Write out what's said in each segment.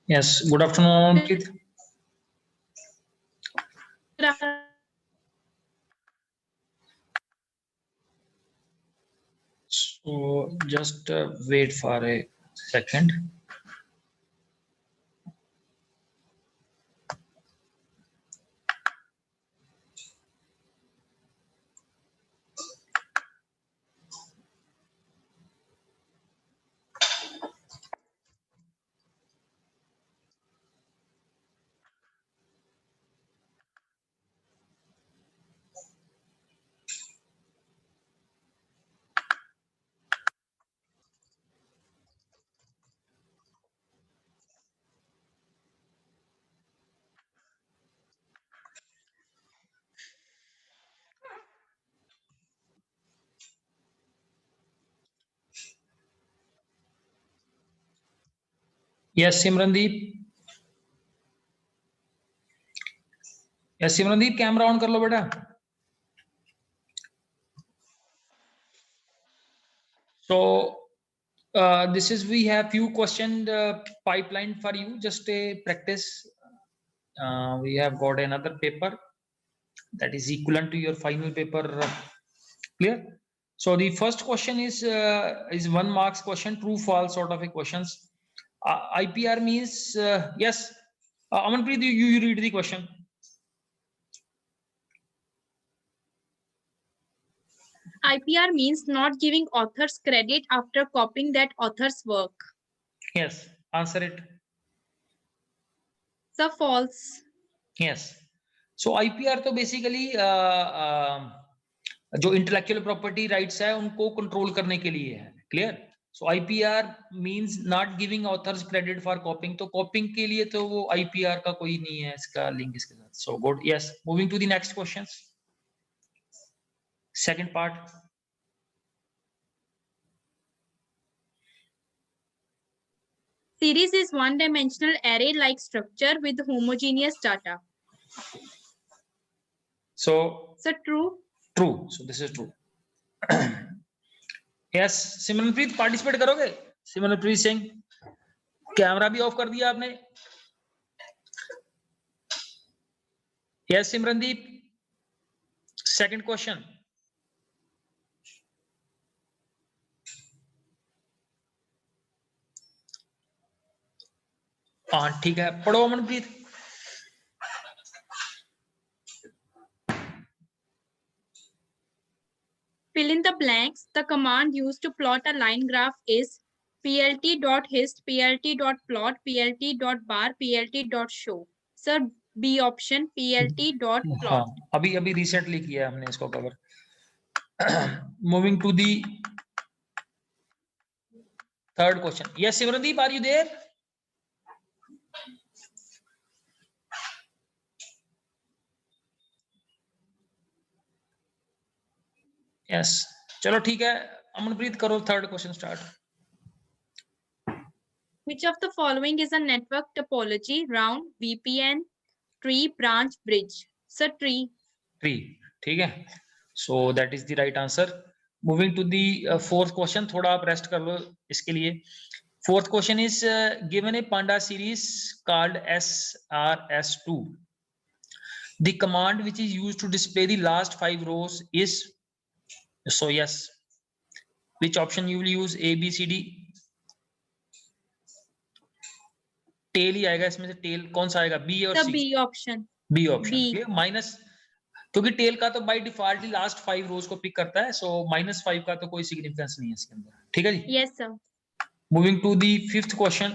Yes, good afternoon, Amanpreet. So just wait for a second. Yes, Simrandeep. Yes, Simrandeep, camera on कर लो बेटा. So this is, we have few question pipeline for you, just a practice. We have got another paper that is equivalent to your final paper. Clear? So the first question is 1 marks question, true false sort of a questions. IPR means yes. Amanpreet, you read the question. IPR means not giving authors credit after copying that author's work. Yes, answer it. So false. Yes. So IPR तो basically जो intellectual property rights है उनको control करने के लिए है. Clear? So IPR means not giving authors credit for कॉपिंग. तो कॉपिंग के लिए तो वो आईपीआर का कोई नहीं है इसका लिंक इसके साथ. So good. Yes, moving to the next questions. Second part. Series is one-dimensional array-like structure with homogeneous data. So true. True. So this is true. Yes, Simranpreet participate करोगे? सिमरनप्रीत सिंह, कैमरा भी ऑफ कर दिया आपने? Yes, सिमरनदीप. Second question. हाँ ठीक है, पढ़ो Amanpreet. Fill in the blanks. The command used to plot a line graph is plt.hist, plt.plot, plt.bar, plt.show. Sir, B option, plt.plot. हाँ, अभी रिसेंटली किया है हमने इसको कवर. Moving to the third question. Yes Simrandeep, are you there? Yes, चलो ठीक है. अमनप्रीत करो third question start. Which of the following is a network topology? Round, VPN, tree, branch, bridge. Sir, tree. Tree. ठीक है. So that is the right answer. Moving to the fourth question. थोड़ा आप rest कर लो इसके लिए. Fourth question is given a panda series called SRS2. The command which is used to display the last 5 rows is, so yes, which option you will use? A, B, C, D. Tail ही आएगा इसमें से. Tail कौन सा आएगा? B और C? B option. B option. Minus, क्योंकि tail का तो बाय डिफॉल्ट ही लास्ट 5 रोज को पिक करता है. सो -5 का तो कोई सिग्निफिकेंस नहीं है इसके अंदर. ठीक है जी. Yes sir. Moving to the 5th question.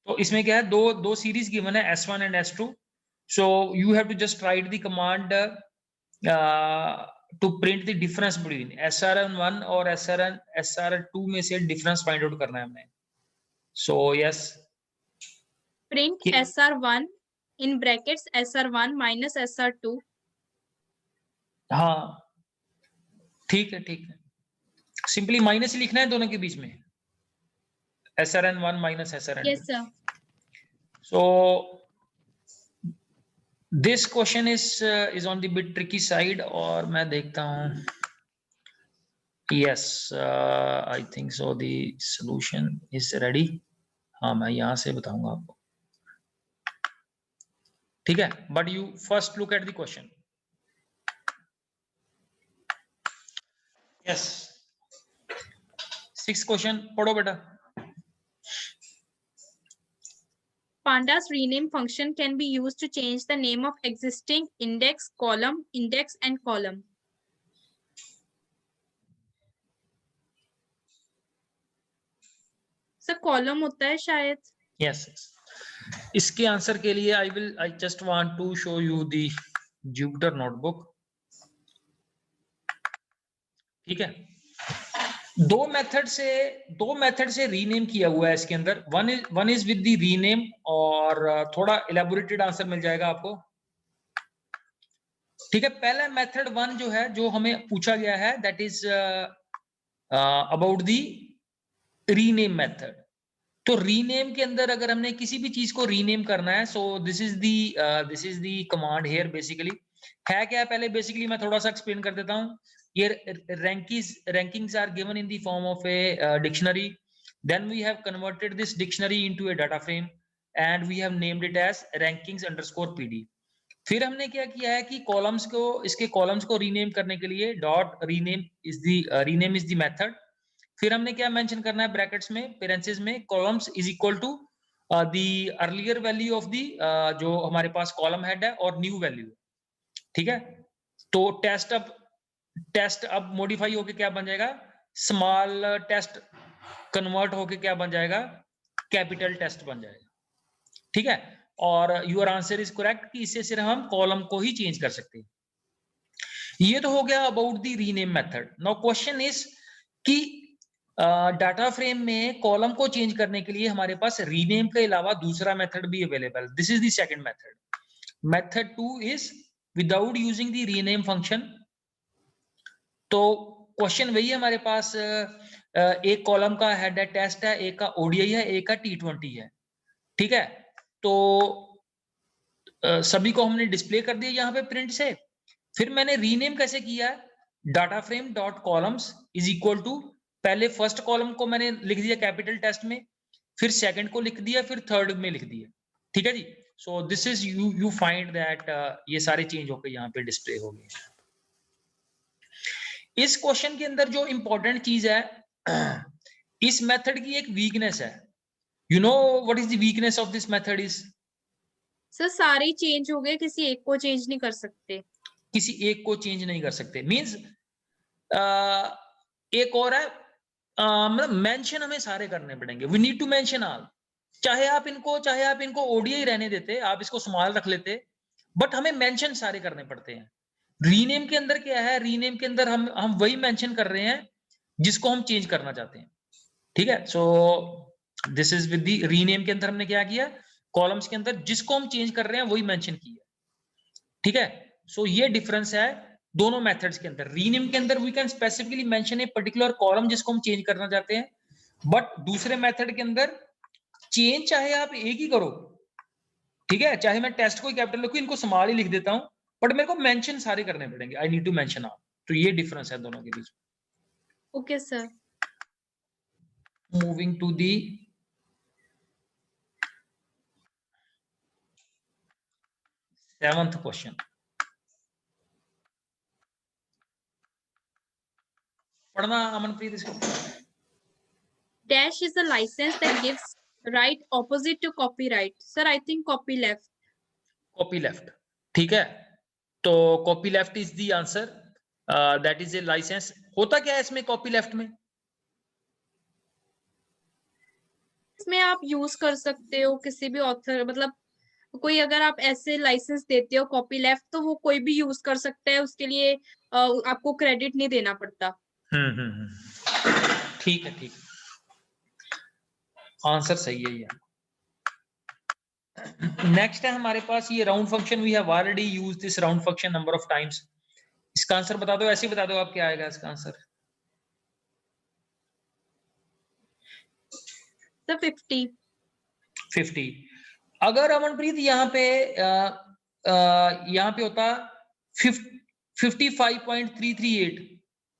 तो इसमें क्या है, दो सीरीज गिवन है S1 and S2. So you have to just write the command to print the difference between SRN1 और SRN2 में से डिफरेंस फाइंड आउट करना है हमें. So yes. Print SR1 in brackets SR1 minus SR2. हाँ ठीक है, ठीक है. सिंपली माइनस लिखना है दोनों के बीच में. SRN1 minus SRN2. Yes, sir. So this question is on the bit tricky side. और मैं देखता हूँ. Yes, I think so. The solution is ready. हाँ, मैं यहाँ से बताऊंगा आपको. ठीक है, but you first look at the question. Yes. 6th question पढ़ो बेटा. Pandas rename function can be used to change the name of existing index, column, index, and column. Sir column होता है शायद. Yes. इसके आंसर के लिए I just want to show you the Jupyter notebook. ठीक है. दो मेथड से रीनेम किया हुआ है इसके अंदर. One is with the rename और थोड़ा इलेबोरेटेड आंसर मिल जाएगा आपको. ठीक है. पहला मेथड 1 जो है, जो हमें पूछा गया है, that is about the rename method. तो रीनेम के अंदर अगर हमने किसी भी चीज को रीनेम करना है, सो this is the command here. Basically है क्या, पहले बेसिकली मैं थोड़ा सा एक्सप्लेन कर देता हूँ. ये rankings are given in the form of a dictionary. Then we have converted this dictionary into a data frame and we have named it as rankings_pd. फिर हमने क्या किया है कि इसके कॉलम्स को रीनेम करने के लिए rename is the method. फिर हमने क्या मेंशन करना है ब्रैकेट्स में, पेरेंथेसिस में, columns is equal to the earlier value of the जो हमारे पास कॉलम हेड है और न्यू वैल्यू. ठीक है. तो टेस्ट अब मॉडिफाई होके क्या बन जाएगा, स्मॉल टेस्ट कन्वर्ट होके क्या बन जाएगा, कैपिटल टेस्ट बन जाएगा. ठीक है. और योर आंसर इज करेक्ट कि इससे सिर्फ हम कॉलम को ही चेंज कर सकते हैं. ये तो हो गया about the rename method. Now question is कि डाटा फ्रेम में कॉलम को चेंज करने के लिए हमारे पास रीनेम के अलावा दूसरा मेथड भी available. This is the second method. Method 2 is without using the rename function. तो क्वेश्चन वही है हमारे पास. एक कॉलम का हेड है टेस्ट है, एक का ओडीआई है, एक का T20 है. ठीक है. तो सभी को हमने डिस्प्ले कर दिया यहाँ पे प्रिंट से. फिर मैंने रीनेम कैसे किया, data frame dot columns is equal to, पहले फर्स्ट कॉलम को मैंने लिख दिया कैपिटल टेस्ट में, फिर सेकंड को लिख दिया, फिर थर्ड में लिख दिया. ठीक है जी. So this is you find that ये सारे चेंज होकर यहाँ पे डिस्प्ले हो गए. इस क्वेश्चन के अंदर जो इंपॉर्टेंट चीज है, इस मेथड की एक वीकनेस है. You know what is the weakness of this method is? Sir सारे चेंज हो गए, किसी एक को चेंज नहीं कर सकते. किसी एक को चेंज नहीं कर सकते मींस एक और है, मतलब मेंशन हमें सारे करने पड़ेंगे. We need to mention all. चाहे आप इनको ओडीआई रहने देते, आप इसको स्मॉल रख लेते, बट हमें मेंशन सारे करने पड़ते हैं. रीनेम के अंदर क्या है, रीनेम के अंदर हम वही मेंशन कर रहे हैं जिसको हम चेंज करना चाहते हैं. ठीक है. सो this is with the rename के अंदर हमने क्या किया, कॉलम्स के अंदर जिसको हम चेंज कर रहे हैं वही मेंशन किया. ठीक है. सो ये डिफरेंस है दोनों मेथड्स के अंदर. रीनेम के अंदर we can specifically mention a particular column जिसको हम चेंज करना चाहते हैं, बट दूसरे मेथड के अंदर चेंज चाहे आप एक ही करो. ठीक है. चाहे मैं टेस्ट को कैपिटल लिखूं, इनको स्मॉल ही लिख देता हूं, बट मेरे को मेंशन सारे करने पड़ेंगे. I need to mention all. तो ये डिफरेंस है दोनों के बीच. Okay sir. Moving to the 7th question. पढ़ना अमनप्रीत इसको. Dash is a license that gives right opposite to copyright. Sir, I think copy left. Copy left. ठीक है. तो copy left is the answer. That is a licence. होता क्या है इसमें copy left में? इसमें आप यूज कर सकते हो किसी भी ऑथर, मतलब कोई अगर आप ऐसे लाइसेंस देते हो कॉपी लेफ्ट, तो वो कोई भी यूज कर सकता है, उसके लिए आपको क्रेडिट नहीं देना पड़ता। ठीक है, ठीक है, आंसर सही है ये। नेक्स्ट है हमारे पास ये round function. We have already used this round function number of times. इसका आंसर बता दो, ऐसे ही बता दो आप क्या आएगा इसका आंसर। तो 50। 50। अगर अमनप्रीत यहाँ पे होता 55.338,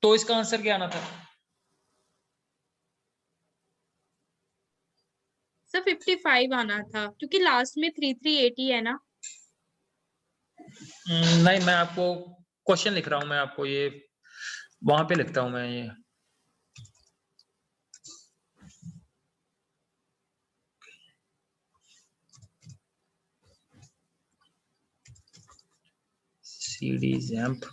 तो इसका आंसर क्या आना था? सर 55 आना था, क्योंकि लास्ट में 338 ही है ना। नहीं, मैं आपको क्वेश्चन लिख रहा हूं, मैं आपको ये वहां पे लिखता हूं मैं ये। CD XAMPP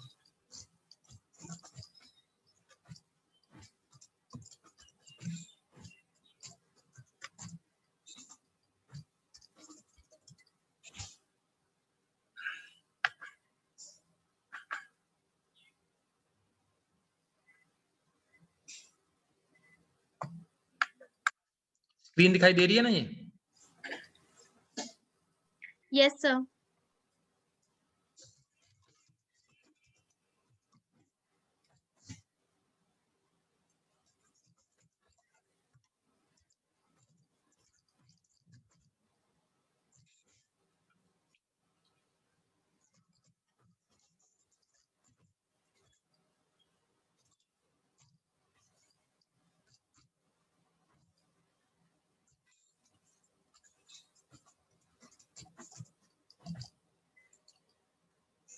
स्क्रीन दिखाई दे रही है ना ये? Yes sir.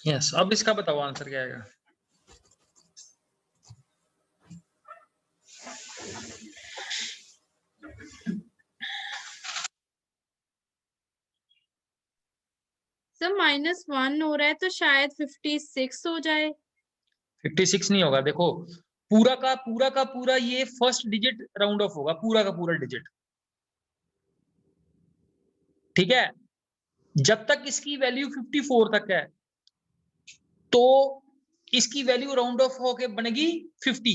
यस, अब इसका बताओ आंसर क्या आएगा। सर -1 हो रहा है, तो शायद 56 हो जाए। 56 नहीं होगा, देखो पूरा का पूरा ये फर्स्ट डिजिट राउंड ऑफ होगा, पूरा का पूरा डिजिट, ठीक है। जब तक इसकी वैल्यू 54 तक है, तो इसकी वैल्यू राउंड ऑफ होके बनेगी 50।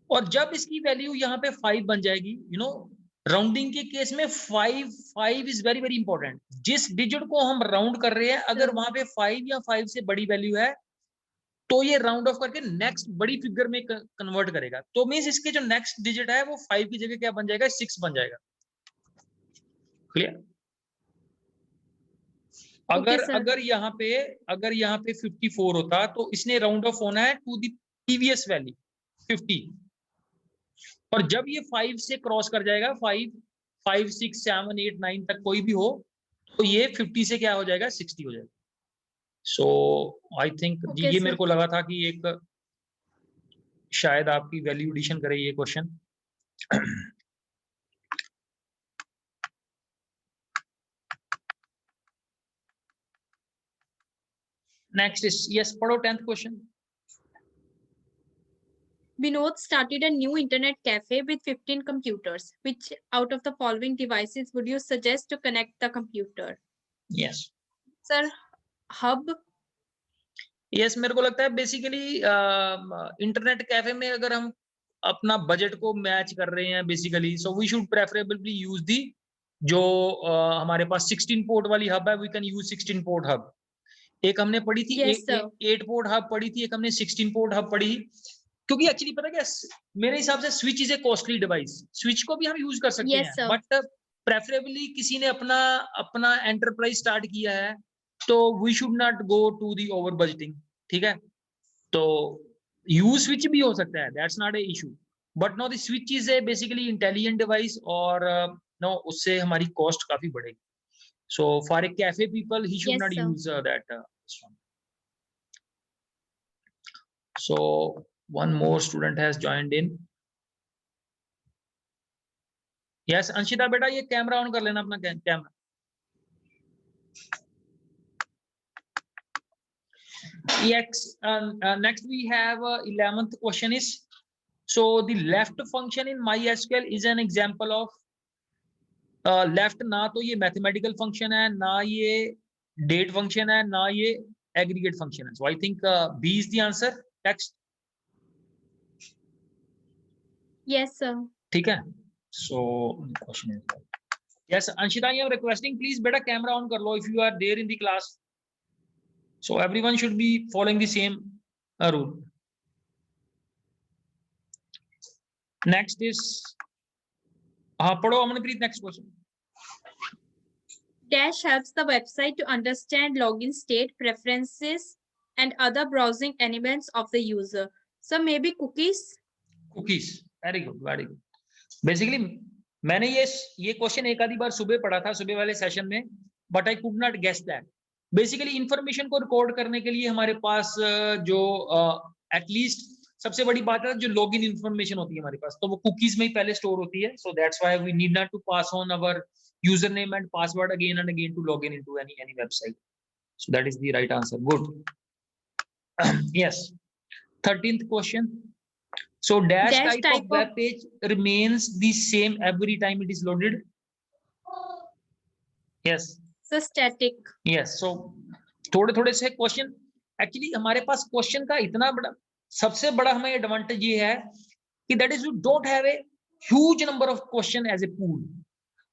और जब इसकी वैल्यू यहाँ पे 5 बन जाएगी, यू नो, राउंडिंग के केस में 5 इज वेरी वेरी इंपॉर्टेंट। जिस डिजिट को हम राउंड कर रहे हैं, अगर वहां पे 5 या 5 से बड़ी वैल्यू है, तो ये राउंड ऑफ करके नेक्स्ट बड़ी फिगर में कन्वर्ट करेगा। तो मींस इसके जो नेक्स्ट डिजिट है वो 5 की जगह क्या बन जाएगा, 6 बन जाएगा। क्लियर? ओके अगर सर। अगर यहाँ पे 54 होता, तो इसने राउंड ऑफ होना है टू द प्रीवियस वैल्यू 50। और जब ये 5 से क्रॉस कर जाएगा, 5 6 7 8 9 तक कोई भी हो, तो ये 50 से क्या हो जाएगा, 60 हो जाएगा। सो आई थिंक ओके ये मेरे सर। को लगा था कि एक शायद आपकी वैल्यू एडिशन करे ये क्वेश्चन। नेक्स्ट इज, यस पढ़ो 10th question. Vinod started a new internet cafe with 15 computers. Which out of the following devices would you suggest to connect the computer? Yes, Sir, hub. Yes, मेरे को लगता है basically internet cafe में अगर हम अपना budget को match कर रहे हैं basically, so we should preferably use the जो हमारे पास 16 पोर्ट वाली हब है, we can use 16 port hub. एक हमने पढ़ी थी Yes sir. 8 पोर्ट हब पढ़ी थी, एक हमने 16 पोर्ट हब पढ़ी। क्योंकि एक्चुअली पता क्या, मेरे हिसाब से switch is A costly device, switch को भी हम यूज कर सकते Yes हैं, sir. बट प्रेफरेबली किसी ने अपना अपना एंटरप्राइज स्टार्ट किया है, तो we should not go to the over budgeting, ठीक है। तो यूज स्विच भी हो सकता है, that's not a issue, but no the switch is a basically intelligent device, और नो उससे हमारी कॉस्ट काफी बढ़ेगी। So for a cafe people he should Yes not sir. Use that. So one more student has joined in. Yes, अंशिता बेटा ये camera on कर लेना अपना camera. Next we have 11th question is, so the left function in MySQL is an example of left. ना तो ये mathematical function है, ना ये date function है, ना ये aggregate function है. So I think B is the answer. Text. Yes, sir. ठीक है. So question is yes, Anshita, I am requesting please beta camera on कर लो if you are there in the class. So everyone should be following the same rule. Next is पढ़ो Amanpreet, next question. Dash helps the website to understand login state, preferences, and other browsing elements of the user. So maybe cookies? Cookies. Very good, very good. Basically मैंने ये question एक आधी बार सुबह पढ़ा था, सुबह वाले सेशन में, but I could not guess that. Basically information को रिकॉर्ड करने के लिए हमारे पास जो एटलीस्ट सबसे बड़ी बात है जो लॉगिन इंफॉर्मेशन होती है हमारे पास, तो वो कुकीज में ही पहले स्टोर होती है. So that's why we need not to pass on our user name and password again and again to log in into any website. So that is the right answer. Good. Yes. 13th question. So dash type of web page remains the same every time it is loaded. Yes. So static. Yes. So थोड़े से question, actually हमारे पास question का इतना बड़ा, सबसे बड़ा हमें advantage ये है कि that is you don't have a huge number of question as a pool.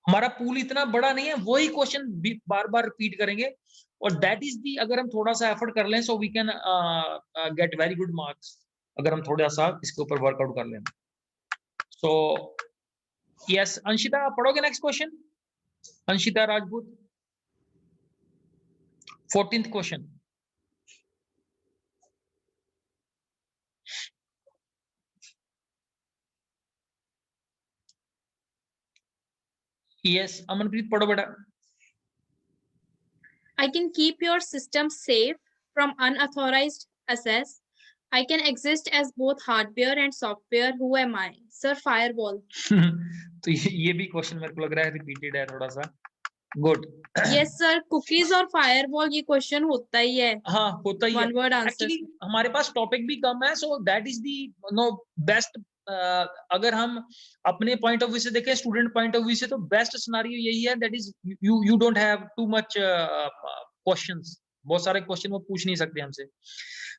हमारा पूल इतना बड़ा नहीं है, वही क्वेश्चन बार बार रिपीट करेंगे, और दैट इज दी, अगर हम थोड़ा सा एफर्ट कर लें so we can get very good marks, अगर हम थोड़ा सा इसके ऊपर वर्कआउट कर लें. सो यस, अंशिता पढ़ोगे next question? Anshita Rajput, 14th question. Yes, Amanpreet पढ़ो बेटा. I can keep your system safe from unauthorized access. I can exist as both hardware and software. Who am I? Sir, firewall. तो ये भी क्वेश्चन मेरे को लग रहा है रिपीटेड है थोड़ा सा. गुड. Yes, sir. Cookies और firewall ये क्वेश्चन होता ही है. हाँ, होता ही है. One word answer. एक्चुअली हमारे पास टॉपिक भी कम है, so that is the best. अगर हम अपने पॉइंट ऑफ व्यू से देखें, स्टूडेंट पॉइंट ऑफ व्यू से, तो बेस्ट सिनेरियो यही है, that is you don't have too much questions. बहुत सारे क्वेश्चन वो पूछ नहीं सकते हमसे.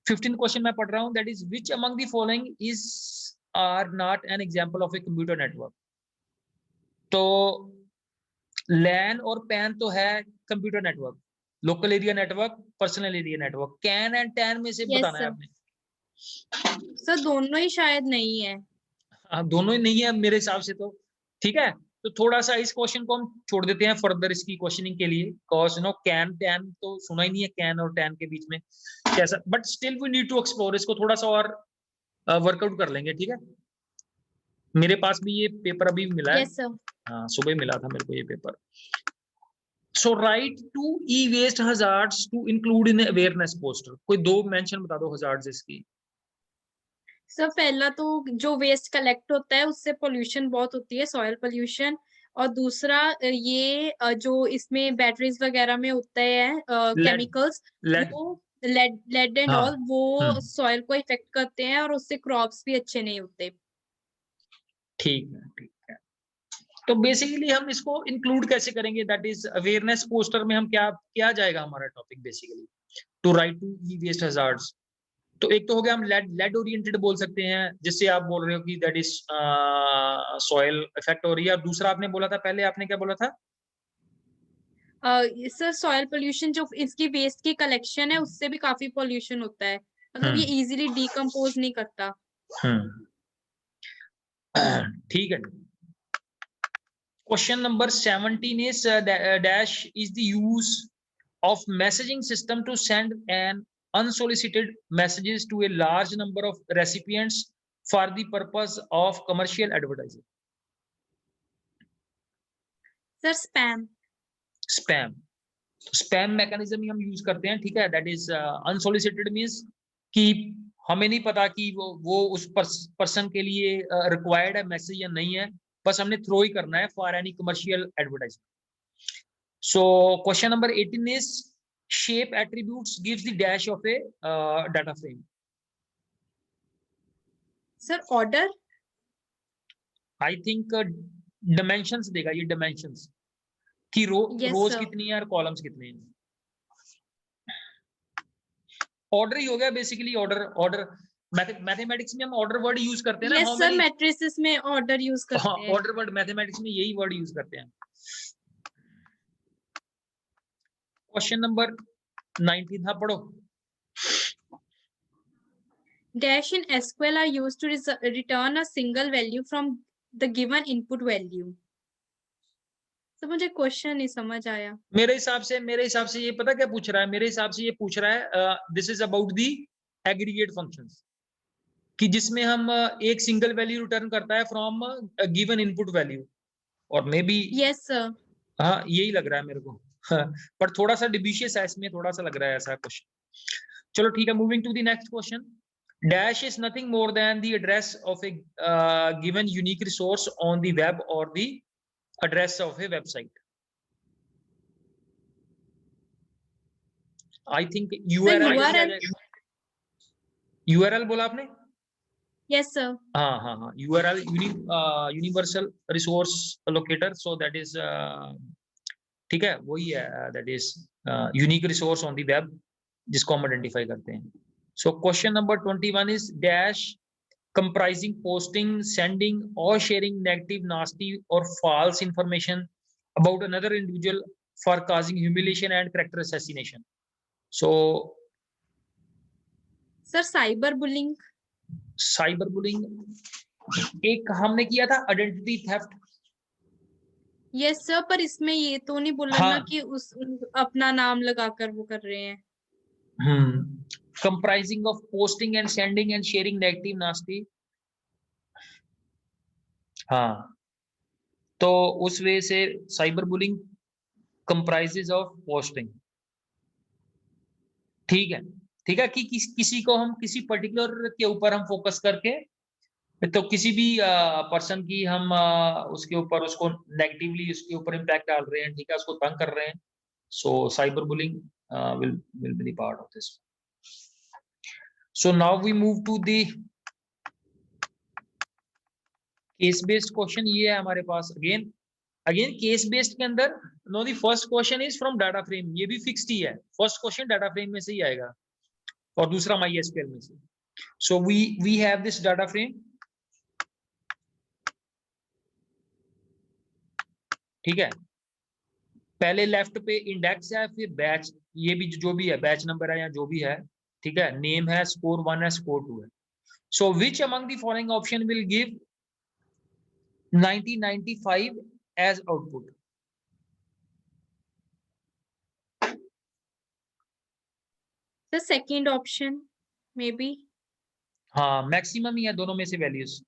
15th क्वेश्चन मैं पढ़ रहा हूं, that is which among the following is or not an example of a computer network. तो लैन और पैन तो है computer network, local area network, personal area network. CAN and TAN में से बताना है आपने. सर दोनों ही शायद नहीं है. हाँ, दोनों ही नहीं है मेरे हिसाब से. तो ठीक है, तो थोड़ा सा इस क्वेश्चन को हम छोड़ देते हैं फर्दर इसकी क्वेश्चनिंग के लिए, because you know can tan तो सुना ही नहीं है, कैन और टैन के बीच में कैसा, but still we need to explore. इसको थोड़ा सा और वर्कआउट कर लेंगे. ठीक है, मेरे पास भी ये पेपर अभी मिला है. Yes, sir. हाँ, सुबह मिला था मेरे को ये paper. So write 2 e-waste hazards to include in awareness poster. कोई 2 मेंशन बता दो hazards इसकी. सर पहला तो जो वेस्ट कलेक्ट होता है उससे पोल्यूशन बहुत होती है, सॉइल पोल्यूशन. और दूसरा ये जो इसमें बैटरीज वगैरह में होते हैं केमिकल्स, वो लेड एंड ऑल, वो सॉइल को इफेक्ट करते हैं और उससे क्रॉप्स भी अच्छे नहीं होते. ठीक है, ठीक है. तो बेसिकली हम इसको इंक्लूड कैसे करेंगे, दैट इज अवेयरनेस पोस्टर में हम क्या जाएगा हमारा topic basically, to write 2 e-waste hazards. तो एक तो हो गया हम लेड ओरिएंटेड बोल सकते हैं, जिससे आप बोल रहे हो कि दैट इज सॉइल इफेक्ट हो रही है. और दूसरा आपने बोला था, पहले आपने क्या बोला था? सर सॉइल पोल्यूशन, जो इसकी वेस्ट की कलेक्शन है उससे भी काफी पोल्यूशन होता है, मतलब ये इजीली डिकम्पोज नहीं करता. ठीक है. Question number 17 is dash is the use of messaging system to send an unsolicited messages to a large number of recipients for the purpose of commercial advertising. Sir, spam. Spam mechanism ही हम use करते हैं. ठीक है, that is unsolicited means कि हमें नहीं पता कि वो उस पर्सन के लिए रिक्वायर्ड है मैसेज या नहीं है, बस हमने थ्रो ही करना है for any commercial advertisement. So question number 18 is shape attributes gives the dash of a data frame? Sir, order. I think dimensions देगा ये dimensions कि Yes, rows sir. कितनी है और columns कितने हैं. Order ही हो गया basically order. मैथमेटिक्स में हम ऑर्डर वर्ड यूज करते हैं ना. Yes, sir. मैट्रिसेस में ऑर्डर यूज करते हैं. ऑर्डर वर्ड मैथमेटिक्स में यही वर्ड यूज करते हैं. क्वेश्चन नंबर 19 था, पढ़ो. Dash in SQL are used to return a single value from the given input value. तो मुझे क्वेश्चन नहीं समझ आया. मेरे हिसाब से ये पता क्या पूछ रहा है. मेरे हिसाब से ये पूछ रहा है this is about the aggregate functions कि जिसमें हम एक सिंगल वैल्यू रिटर्न करता है फ्रॉम गिवन इनपुट वैल्यू. और मे बी यस सर. हाँ यही लग रहा है मेरे को. पर थोड़ा सा डिब्यूशियस है इसमें, थोड़ा सा लग रहा है ऐसा क्वेश्चन. चलो ठीक है, moving to the next question. Dash is nothing more than the address of a given unique resource on the web or the address of a website. I think URL. URL बोला आपने? Yes sir. हाँ. URL universal resource allocator. So that is ठीक है, वही है. That is unique resource on the web जिसको हम identify करते हैं. So question number 21 is dash comprising posting, sending or sharing negative, nasty or false information about another individual for causing humiliation and character assassination. So sir, cyberbullying. Cyberbullying एक हमने किया था identity theft. Yes sir, पर इसमें ये तो नहीं बोला ना कि उस अपना नाम लगाकर वो कर रहे हैं. Comprising of posting and sending and sharing negative, nasty. हाँ, तो उस वे से cyber bullying comprises of posting. ठीक है कि किसी को हम किसी पर्टिकुलर के ऊपर हम फोकस करके तो किसी भी पर्सन की हम उसके ऊपर उसको नेगेटिवली उसके ऊपर इम्पैक्ट डाल रहे हैं. ठीक है, उसको तंग कर रहे हैं. सो cyber bullying will be the part of this. So now we move to the case based question. ये है हमारे पास again case based के अंदर no the first question is from data frame. ये भी fixed ही है. First question data frame में से ही आएगा और दूसरा MySQL में से. So we have this data frame. ठीक है, पहले लेफ्ट पे इंडेक्स है, फिर बैच, ये भी जो भी है बैच नंबर है या जो भी है. ठीक है, नेम है, स्कोर 1 है, स्कोर 2 है. So which among the following option will give 1995 as output? The second option maybe. हाँ, मैक्सिमम ही है दोनों में से वैल्यूज.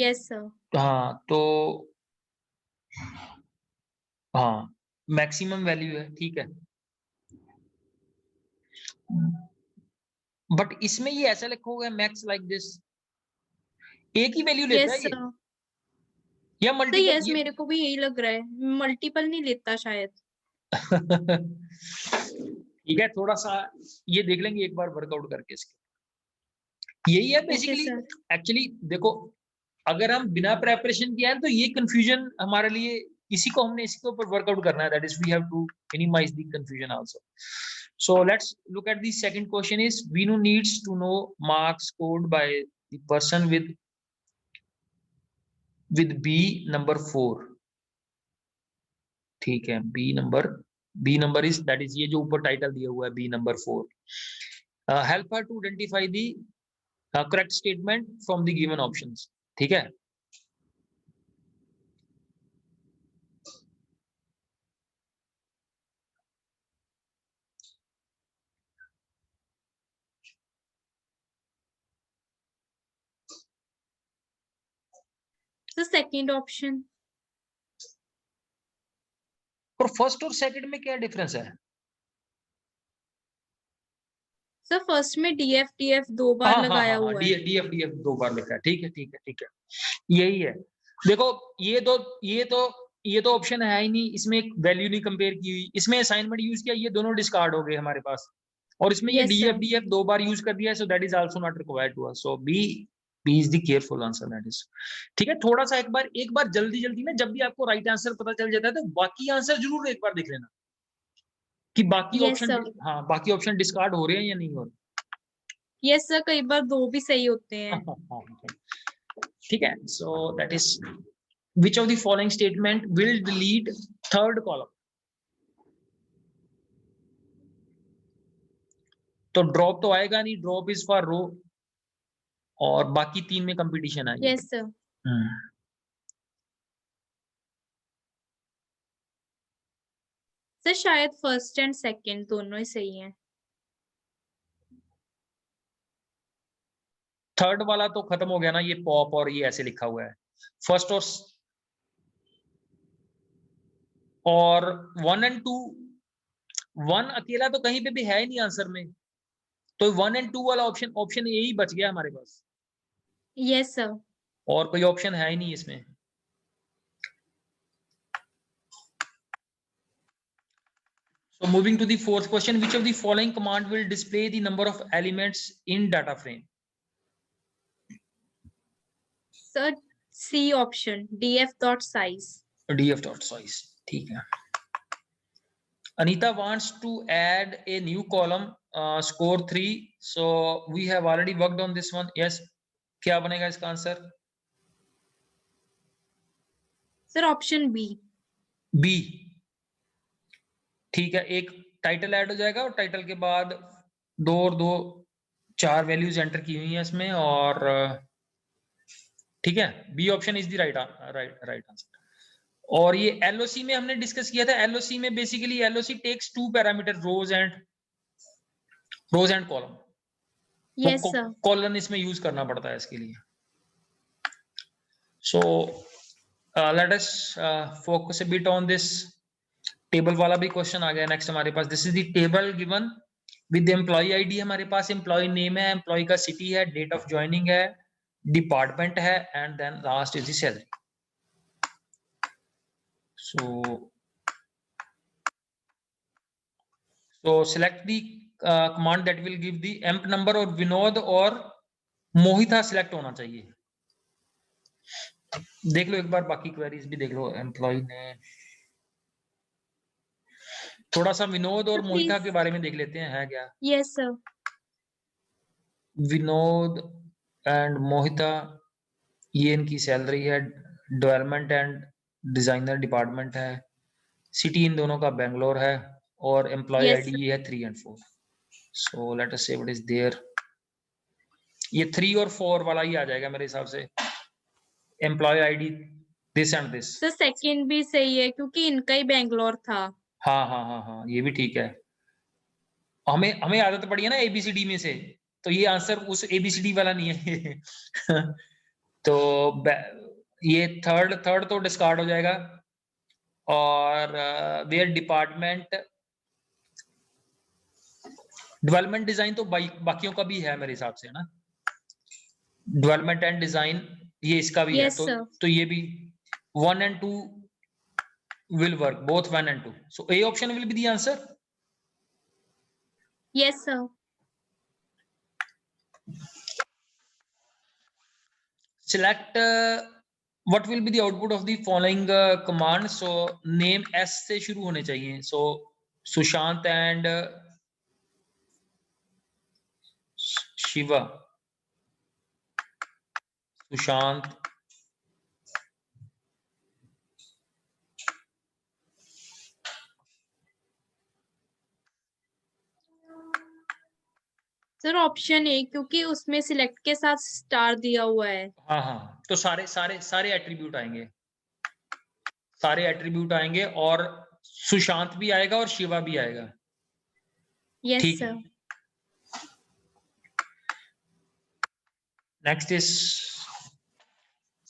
Yes sir. हाँ, तो हाँ मैक्सिमम वैल्यू है. ठीक है, बट इसमें ये ऐसा लिखा हुआ है मैक्स लाइक दिस. एक ही वैल्यू लेता है ये या मल्टीपल? यस, मेरे को भी यही लग रहा है, मल्टीपल नहीं लेता शायद. ठीक है, थोड़ा सा ये देख लेंगे एक बार वर्कआउट करके इसके. यही है बेसिकली. एक्चुअली देखो, अगर हम बिना प्रेपरेशन किया है तो ये कंफ्यूजन हमारे लिए, इसी को हमने इसके ऊपर वर्कआउट करना है. That is we have to minimise the confusion also. So let's look at the second question is Veenu needs to know marks scored by the person with B number 4. ठीक है, B number is that is ये जो ऊपर title दिया हुआ है B number 4. Help her to identify the correct statement from the given options. ठीक है, The second option. और फर्स्ट और सेकंड में क्या डिफरेंस है? सर फर्स्ट में DF दो बार लगाया हुआ है. DF 2 बार लिखा है. ठीक है, यही है. देखो ये तो ये तो ऑप्शन है ही नहीं, इसमें वैल्यू नहीं कंपेयर की हुई, इसमें असाइनमेंट यूज किया, ये दोनों डिस्कार्ड हो गए हमारे पास, और इसमें ये Yes, sir. DF 2 बार यूज कर दिया है, so that is also not required to us, so B is the careful answer, that is ठीक है। थोड़ा सा एक बार जल्दी ना, जब भी आपको राइट आंसर पता चल जाता है तो बाकी आंसर जरूर एक बार देख लेना कि बाकी Yes, ऑप्शन, sir. हाँ बाकी ऑप्शन डिस्कार्ड हो रहे हैं या नहीं हो Yes, sir. कई बार दो भी सही होते हैं. रहे। ठीक है, so that is which of the following statement will delete third column? तो ड्रॉप तो आएगा नहीं, ड्रॉप इज फॉर रो, और बाकी तीन में कंपटीशन आएगी। Yes, sir. सर शायद फर्स्ट एंड सेकंड दोनों ही सही हैं। थर्ड वाला तो खत्म हो गया ना, ये पॉप और ये ऐसे लिखा हुआ है। फर्स्ट और 1 एंड 2, 1 अकेला तो कहीं पे भी है ही नहीं आंसर में, तो 1 एंड 2 वाला ऑप्शन ए ही बच गया हमारे पास। Yes sir. और कोई ऑप्शन है ही नहीं इसमें। So moving to the fourth question, which of the following command will display the number of elements in data frame? Sir C option df.size. df.size, ठीक है। Anita wants to add a new column, score 3. So we have already worked on this one. Yes, क्या बनेगा इसका answer? Sir option B. B, ठीक है। एक title add हो जाएगा और टाइटल के बाद 2 और 2 4 वैल्यूज एंटर की हुई हैं इसमें, और ठीक है, B option is the right answer. और ये एलओसी में हमने डिस्कस किया था, एलओसी में basically LOC takes 2 parameter, rows and column. Yes sir. Colon इसमें यूज करना पड़ता है इसके लिए। So let us focus a bit on this. Table वाला भी क्वेश्चन आ गया नेक्स्ट हमारे पास। This is the table given with employee ID हमारे पास, एम्प्लॉय नेम है, एम्प्लॉय का सिटी है, डेट ऑफ ज्वाइनिंग है, डिपार्टमेंट है, and then last is the salary. So select the command that will give the emp number, और विनोद और मोहिता select होना चाहिए। देख लो एक बार, बाकी क्वेरीज भी देख लो। एम्प्लॉय ने थोड़ा सा विनोद और मोहिता के बारे में देख लेते हैं, है क्या? Yes sir. Vinod and Mohita, ये इनकी सैलरी है, डेवलपमेंट एंड डिजाइनर डिपार्टमेंट है, सिटी इन दोनों का बेंगलोर है, और एम्प्लॉय आईडी ये है 3 and 4। सो लेट अस से व्हाट इज देयर। ये 3 और 4 वाला ही आ जाएगा मेरे हिसाब से, employ ID this and this. Sir second भी सही है क्योंकि इनका ही बेंगलोर था। हाँ, ये भी ठीक है। हमें आदत पड़ी है ना ABCD में से, तो ये आंसर उस ABCD वाला नहीं है। तो ये थर्ड तो डिस्कार्ड हो जाएगा, और वेयर डिपार्टमेंट, डेवलपमेंट डिजाइन तो बाकियों का भी है मेरे हिसाब से, है ना। डेवलपमेंट एंड डिजाइन ये इसका भी है, तो ये भी 1 and 2 will work, both 1 and 2. So A option will be the answer. Yes sir. Select what will be the output of the following command. So name S से शुरू होने चाहिए। So Sushant and Shiva, Sushant, sir option A, क्योंकि उसमें select के साथ star दिया हुआ है। हाँ, तो सारे एट्रीब्यूट आएंगे, सारे एट्रीब्यूट आएंगे, और सुशांत भी आएगा और शिवा भी आएगा। Yes sir. Next is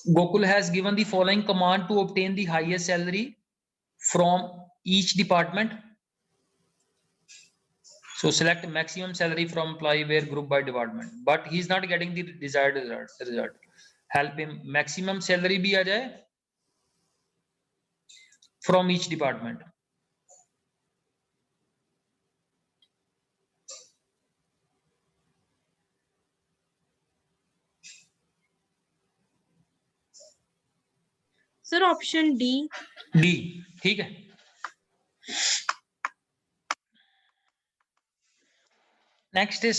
Gokul has given the following command to obtain the highest salary from each department. So select maximum salary from employee where group by department, but he is not getting the desired result. Help him maximum salary भी आ जाए, from each department. Sir, option D. D, ठीक है. Next is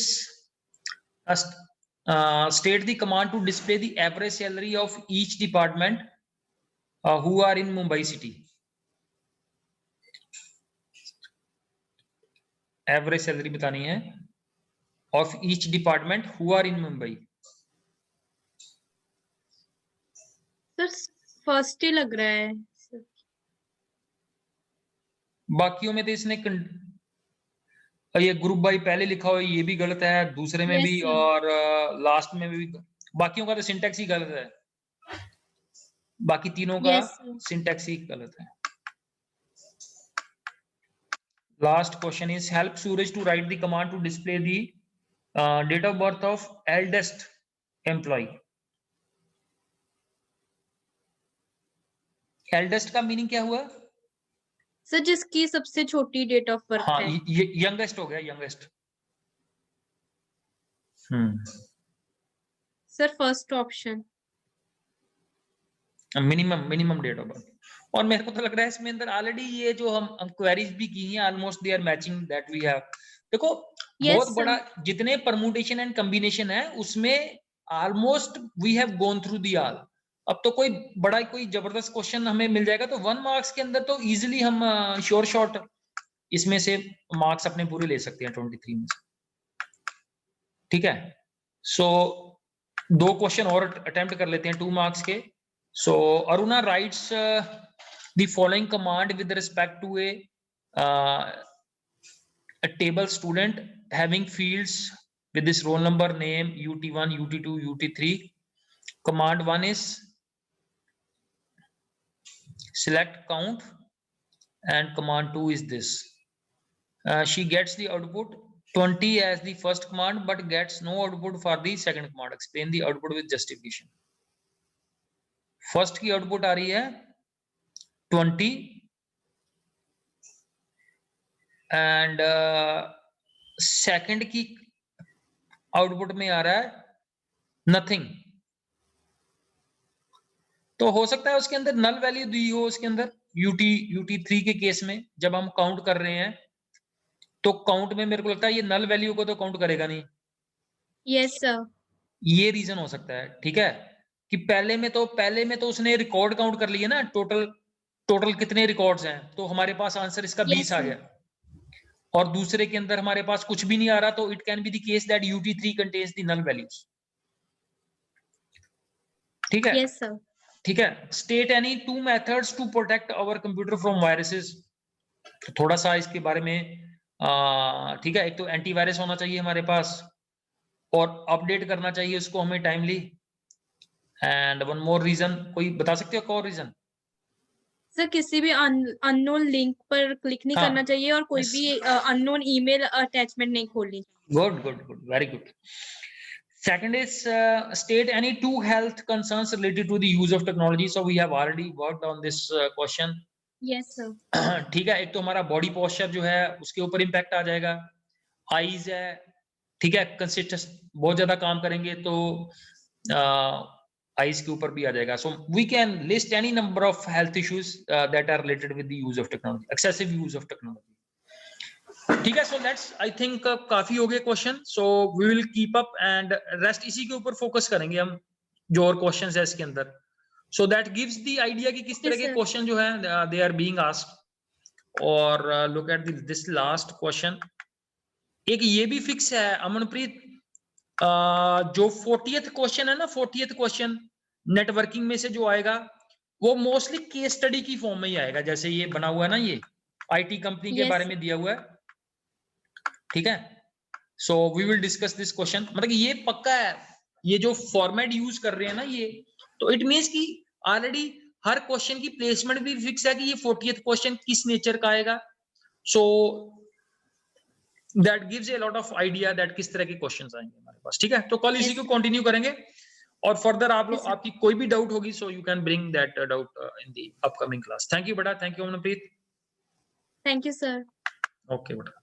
state the command to display the average salary of each department who are in Mumbai city. Average salary बतानी है of each department who are in Mumbai. Sir first ही लग रहा है. बाकियों में तो इसने ये ग्रुप बाई पहले लिखा हो, ये भी गलत है, दूसरे में Yes, भी sir. और लास्ट में भी. बाकियों का तो सिंटैक्स ही गलत है, बाकी तीनों का Yes, sir. सिंटैक्स ही गलत है. Last question is help Suraj to write the command to display the date of birth of eldest employee. Eldest का मीनिंग क्या हुआ? सर जिसकी सबसे छोटी डेट ऑफ बर्थ हाँ, है. ये यंगेस्ट हो गया, youngest. Sir first option. Minimum date of birth. और मेरे को तो लग रहा है इसमें अंदर ऑलरेडी ये जो हम क्वेरीज भी की हैं, almost they are matching that we have. देखो Yes, बहुत sir. बड़ा जितने परमुटेशन एंड कॉम्बिनेशन है उसमें almost we have gone through the all. अब तो कोई बड़ा कोई जबरदस्त क्वेश्चन हमें मिल जाएगा तो 1 मार्क्स के अंदर तो इजीली हम श्योर शॉट इसमें से मार्क्स अपने पूरे ले सकते हैं 23 में से. ठीक है, सो 2 क्वेश्चन और अटेम्प्ट कर लेते हैं 2 मार्क्स के. So Aruna writes the following command with respect to a table student having fields with this roll number, name, UT1, UT2, UT3. Command 1 is select count and command 2 is this. She gets the output 20 as the first command but gets no output for the second command. Explain the output with justification. First की output आ रही है 20 and second की output में आ रहा है nothing. तो हो सकता है उसके अंदर नल वैल्यू दी हो. उसके अंदर UT3 के केस में जब हम काउंट कर रहे हैं तो काउंट में मेरे को लगता है ये नल वैल्यू को तो काउंट करेगा नहीं. Yes sir. ये रीजन हो सकता है. ठीक है, कि पहले में तो उसने रिकॉर्ड काउंट कर लिए ना, टोटल कितने रिकॉर्ड्स हैं, तो हमारे पास आंसर इसका 20 आ गया. और दूसरे के अंदर हमारे पास कुछ भी नहीं आ रहा, तो it can be the case that UT3 contains the null values. ठीक है. Yes sir. ठीक है. State any 2 methods to protect our computer from viruses. तो थोड़ा सा इसके बारे में ठीक है, एक तो एंटीवायरस होना चाहिए हमारे पास और अपडेट करना चाहिए उसको हमें timely. And one more reason, कोई बता सकते हो और रीजन? सर किसी भी अननोन लिंक पर क्लिक नहीं करना चाहिए और कोई भी अननोन ईमेल अटैचमेंट नहीं खोलनी. Good, very good. Second is state any 2 health concerns related to the use of technology. So we have already worked on this question. Yes sir. ठीक है, एक तो हमारा बॉडी पोस्चर जो है उसके ऊपर इम्पैक्ट आ जाएगा. आईज है, ठीक है, कंसिस्टेंट बहुत ज्यादा काम करेंगे तो आईज के ऊपर भी आ जाएगा. So we can list any number of health issues that are related with the use of technology, excessive use of technology. ठीक है, सो लेट्स आई थिंक काफी हो गए question. So we will keep up and rest इसी के ऊपर focus करेंगे हम जो और क्वेश्चंस है इसके अंदर. So that gives the idea कि किस तरह के क्वेश्चन जो है दे आर बीइंग आस्क्ड. और look at this last question. एक ये भी फिक्स है अमनप्रीत, जो 40th क्वेश्चन है ना, 40th क्वेश्चन नेटवर्किंग में से जो आएगा वो मोस्टली केस स्टडी की फॉर्म में ही आएगा. जैसे ये बना हुआ है ना, ये आईटी कंपनी के बारे में दिया हुआ है. ठीक है, so we will discuss this question. मतलब कि ये पक्का है, ये जो फॉर्मेट यूज कर रहे हैं ना ये, तो इट मींस कि ऑलरेडी हर क्वेश्चन की प्लेसमेंट भी फिक्स है कि ये 40th क्वेश्चन किस नेचर का आएगा. So that gives a lot of idea that किस तरह के क्वेश्चंस आएंगे हमारे पास. ठीक है, तो कल इसी को कंटिन्यू करेंगे और फर्दर आप लोग Yes, sir. आपकी कोई भी डाउट होगी so you can bring that doubt in the upcoming class. Thank you बेटा, thank you Amanpreet. Thank you, sir. Okay बेटा.